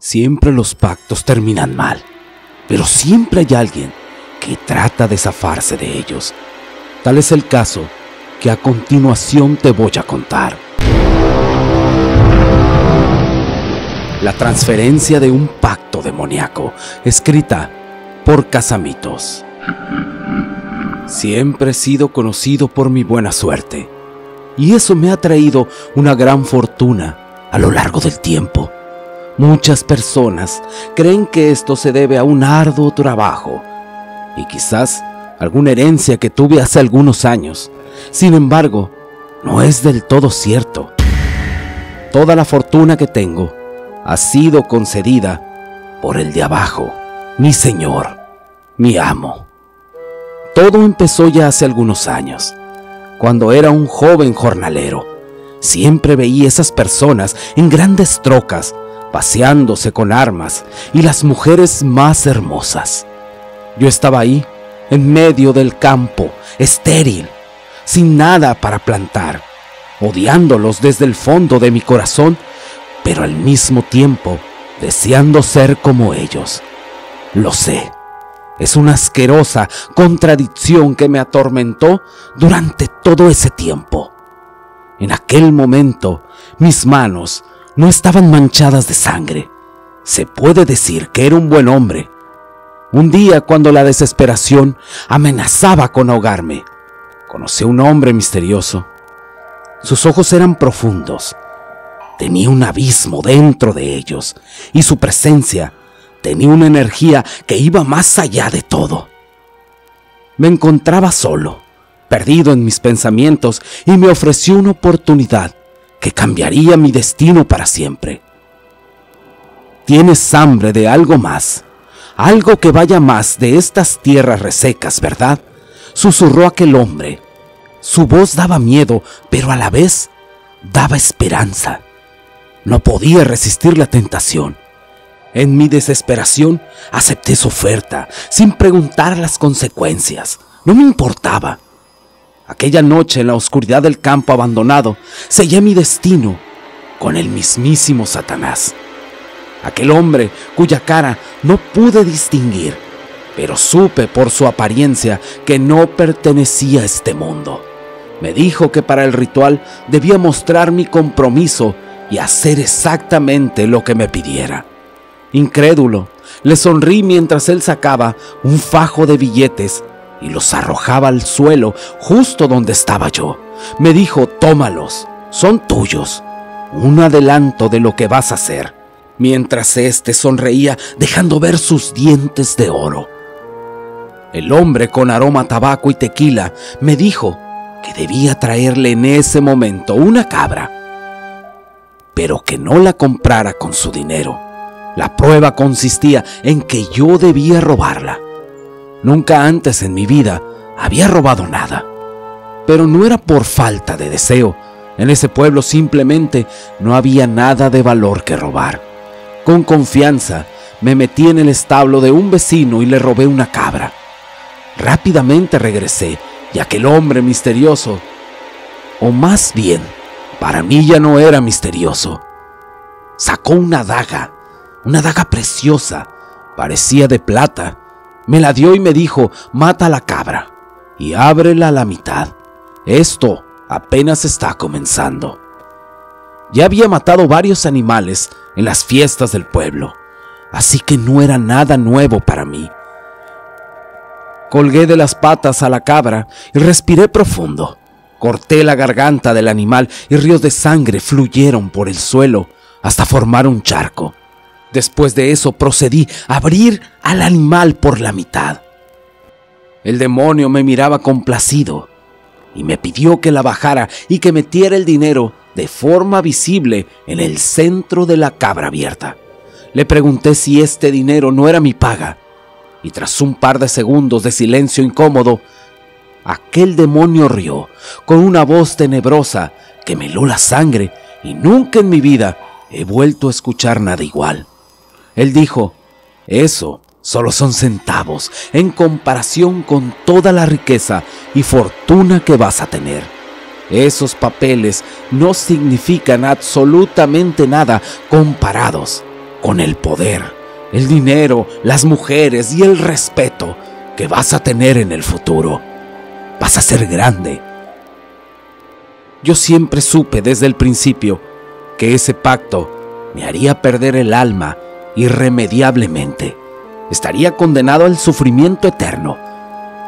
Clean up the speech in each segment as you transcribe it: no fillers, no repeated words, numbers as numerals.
Siempre los pactos terminan mal, pero siempre hay alguien que trata de zafarse de ellos. Tal es el caso que a continuación te voy a contar. La transferencia de un pacto demoníaco, escrita por Casamitos. Siempre he sido conocido por mi buena suerte, y eso me ha traído una gran fortuna a lo largo del tiempo. Muchas personas creen que esto se debe a un arduo trabajo y quizás alguna herencia que tuve hace algunos años. Sin embargo, no es del todo cierto. Toda la fortuna que tengo ha sido concedida por el de abajo, mi Señor, mi amo. Todo empezó ya hace algunos años, cuando era un joven jornalero. Siempre veía esas personas en grandes trocas, paseándose con armas y las mujeres más hermosas. Yo estaba ahí, en medio del campo, estéril, sin nada para plantar, odiándolos desde el fondo de mi corazón, pero al mismo tiempo deseando ser como ellos. Lo sé, es una asquerosa contradicción que me atormentó durante todo ese tiempo. En aquel momento, mis manos no estaban manchadas de sangre. Se puede decir que era un buen hombre. Un día, cuando la desesperación amenazaba con ahogarme, conocí a un hombre misterioso. Sus ojos eran profundos. Tenía un abismo dentro de ellos, y su presencia tenía una energía que iba más allá de todo. Me encontraba solo, perdido en mis pensamientos, y me ofreció una oportunidad que cambiaría mi destino para siempre. Tienes hambre de algo más, algo que vaya más de estas tierras resecas, ¿verdad?, susurró aquel hombre. Su voz daba miedo, pero a la vez daba esperanza. No podía resistir la tentación. En mi desesperación acepté su oferta, sin preguntar las consecuencias. No me importaba. Aquella noche, en la oscuridad del campo abandonado, sellé mi destino con el mismísimo Satanás. Aquel hombre cuya cara no pude distinguir, pero supe por su apariencia que no pertenecía a este mundo. Me dijo que para el ritual debía mostrar mi compromiso y hacer exactamente lo que me pidiera. Incrédulo, le sonrí mientras él sacaba un fajo de billetes y los arrojaba al suelo justo donde estaba yo. Me dijo: tómalos, son tuyos, un adelanto de lo que vas a hacer, mientras éste sonreía dejando ver sus dientes de oro. El hombre, con aroma a tabaco y tequila, me dijo que debía traerle en ese momento una cabra, pero que no la comprara con su dinero. La prueba consistía en que yo debía robarla. Nunca antes en mi vida había robado nada, pero no era por falta de deseo. En ese pueblo simplemente no había nada de valor que robar. Con confianza me metí en el establo de un vecino y le robé una cabra. Rápidamente regresé y aquel hombre misterioso, o más bien, para mí ya no era misterioso, sacó una daga preciosa, parecía de plata. Me la dio y me dijo: mata a la cabra y ábrela a la mitad. Esto apenas está comenzando. Ya había matado varios animales en las fiestas del pueblo, así que no era nada nuevo para mí. Colgué de las patas a la cabra y respiré profundo. Corté la garganta del animal y ríos de sangre fluyeron por el suelo hasta formar un charco. Después de eso procedí a abrir al animal por la mitad. El demonio me miraba complacido y me pidió que la bajara y que metiera el dinero de forma visible en el centro de la cabra abierta. Le pregunté si este dinero no era mi paga, y tras un par de segundos de silencio incómodo, aquel demonio rió con una voz tenebrosa que me heló la sangre, y nunca en mi vida he vuelto a escuchar nada igual. Él dijo: eso solo son centavos en comparación con toda la riqueza y fortuna que vas a tener. Esos papeles no significan absolutamente nada comparados con el poder, el dinero, las mujeres y el respeto que vas a tener en el futuro. Vas a ser grande. Yo siempre supe desde el principio que ese pacto me haría perder el alma irremediablemente. Estaría condenado al sufrimiento eterno,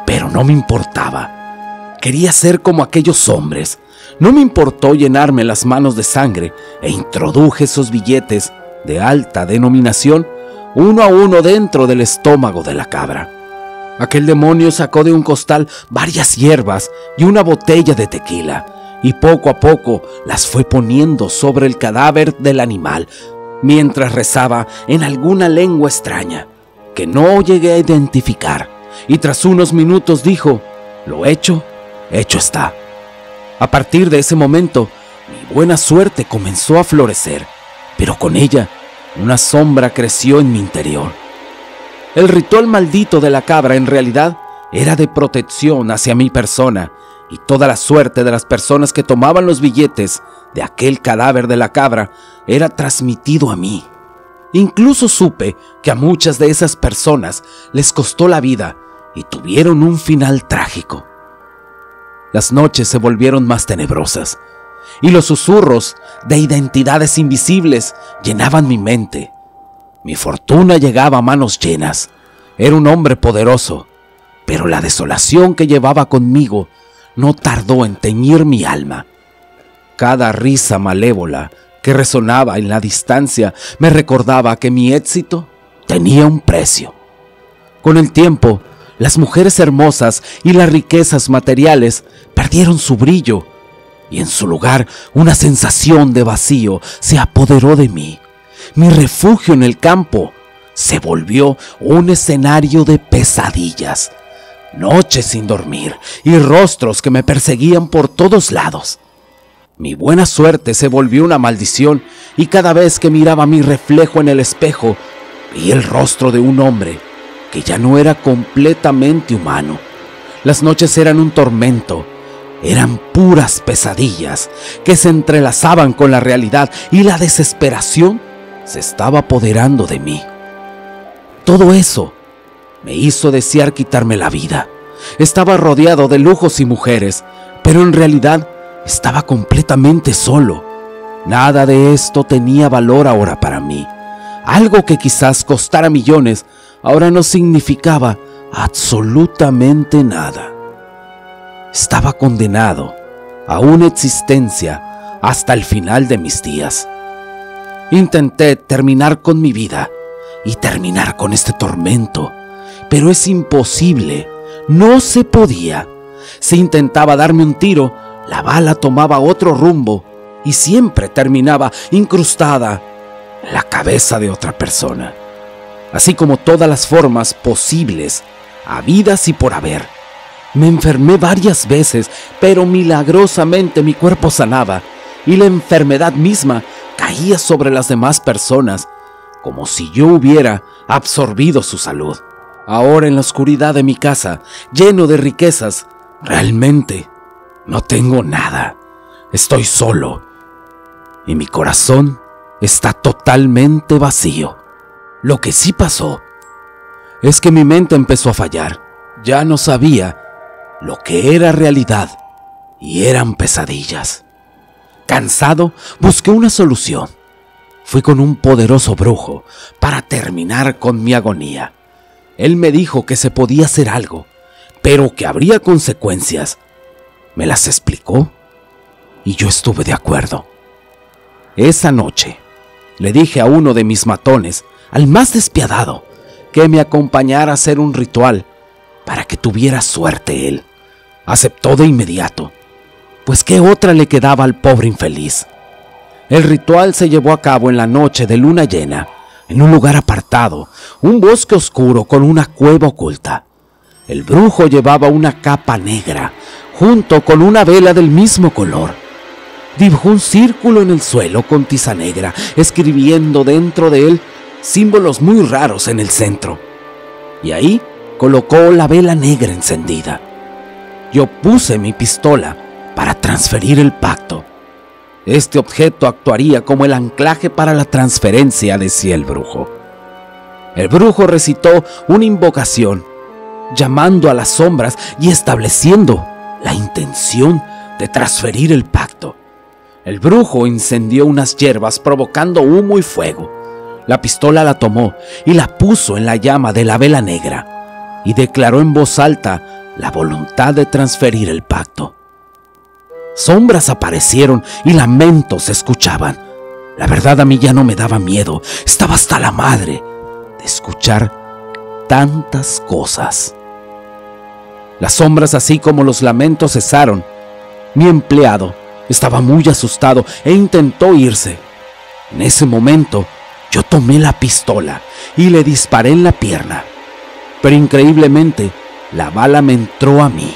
pero no me importaba. Quería ser como aquellos hombres. No me importó llenarme las manos de sangre e introduje esos billetes de alta denominación uno a uno dentro del estómago de la cabra. Aquel demonio sacó de un costal varias hierbas y una botella de tequila y poco a poco las fue poniendo sobre el cadáver del animal mientras rezaba en alguna lengua extraña que no llegué a identificar, y tras unos minutos dijo: lo hecho, hecho está. A partir de ese momento, mi buena suerte comenzó a florecer, pero con ella una sombra creció en mi interior. El ritual maldito de la cabra en realidad era de protección hacia mi persona, y toda la suerte de las personas que tomaban los billetes de aquel cadáver de la cabra era transmitido a mí. Incluso supe que a muchas de esas personas les costó la vida y tuvieron un final trágico. Las noches se volvieron más tenebrosas y los susurros de identidades invisibles llenaban mi mente. Mi fortuna llegaba a manos llenas. Era un hombre poderoso, pero la desolación que llevaba conmigo no tardó en teñir mi alma. Cada risa malévola que resonaba en la distancia me recordaba que mi éxito tenía un precio. Con el tiempo, las mujeres hermosas y las riquezas materiales perdieron su brillo, y en su lugar una sensación de vacío se apoderó de mí. Mi refugio en el campo se volvió un escenario de pesadillas, noches sin dormir y rostros que me perseguían por todos lados. Mi buena suerte se volvió una maldición, y cada vez que miraba mi reflejo en el espejo, vi el rostro de un hombre que ya no era completamente humano. Las noches eran un tormento, eran puras pesadillas que se entrelazaban con la realidad, y la desesperación se estaba apoderando de mí. Todo eso me hizo desear quitarme la vida. Estaba rodeado de lujos y mujeres, pero en realidad estaba completamente solo. Nada de esto tenía valor ahora para mí. Algo que quizás costara millones, ahora no significaba absolutamente nada. Estaba condenado a una existencia hasta el final de mis días. Intenté terminar con mi vida y terminar con este tormento, pero es imposible. No se podía. Si intentaba darme un tiro, la bala tomaba otro rumbo y siempre terminaba incrustada en la cabeza de otra persona. Así como todas las formas posibles, habidas y por haber. Me enfermé varias veces, pero milagrosamente mi cuerpo sanaba y la enfermedad misma caía sobre las demás personas, como si yo hubiera absorbido su salud. Ahora en la oscuridad de mi casa, lleno de riquezas, realmente no tengo nada. Estoy solo y mi corazón está totalmente vacío. Lo que sí pasó es que mi mente empezó a fallar. Ya no sabía lo que era realidad y eran pesadillas. Cansado, busqué una solución. Fui con un poderoso brujo para terminar con mi agonía. Él me dijo que se podía hacer algo, pero que habría consecuencias. Me las explicó y yo estuve de acuerdo. Esa noche le dije a uno de mis matones, al más despiadado, que me acompañara a hacer un ritual para que tuviera suerte él. Aceptó de inmediato, pues qué otra le quedaba al pobre infeliz. El ritual se llevó a cabo en la noche de luna llena, en un lugar apartado, un bosque oscuro con una cueva oculta. El brujo llevaba una capa negra, junto con una vela del mismo color. Dibujó un círculo en el suelo con tiza negra, escribiendo dentro de él símbolos muy raros en el centro. Y ahí colocó la vela negra encendida. Yo puse mi pistola para transferir el pacto. Este objeto actuaría como el anclaje para la transferencia, decía el brujo. El brujo recitó una invocación, llamando a las sombras y estableciendo la intención de transferir el pacto. El brujo incendió unas hierbas provocando humo y fuego. La pistola la tomó y la puso en la llama de la vela negra y declaró en voz alta la voluntad de transferir el pacto. Sombras aparecieron y lamentos se escuchaban. La verdad, a mí ya no me daba miedo, estaba hasta la madre de escuchar tantas cosas. Las sombras, así como los lamentos, cesaron. Mi empleado estaba muy asustado e intentó irse. En ese momento, yo tomé la pistola y le disparé en la pierna. Pero increíblemente, la bala me entró a mí.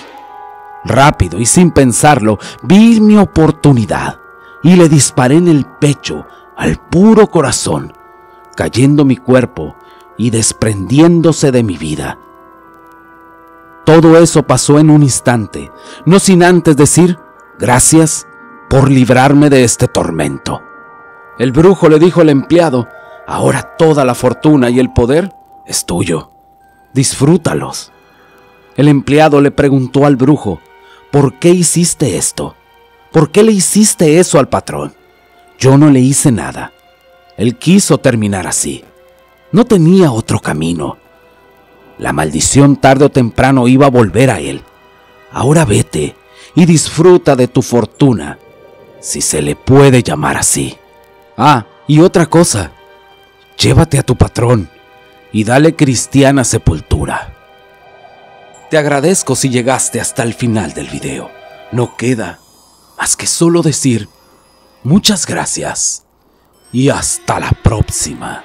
Rápido y sin pensarlo, vi mi oportunidad y le disparé en el pecho al puro corazón, cayendo mi cuerpo y desprendiéndose de mi vida. Todo eso pasó en un instante, no sin antes decir gracias por librarme de este tormento. El brujo le dijo al empleado: ahora toda la fortuna y el poder es tuyo. Disfrútalos. El empleado le preguntó al brujo: ¿por qué hiciste esto? ¿Por qué le hiciste eso al patrón? Yo no le hice nada. Él quiso terminar así. No tenía otro camino. La maldición tarde o temprano iba a volver a él. Ahora vete y disfruta de tu fortuna, si se le puede llamar así. Ah, y otra cosa. Llévate a tu patrón y dale cristiana sepultura. Te agradezco si llegaste hasta el final del video. No queda más que solo decir muchas gracias y hasta la próxima.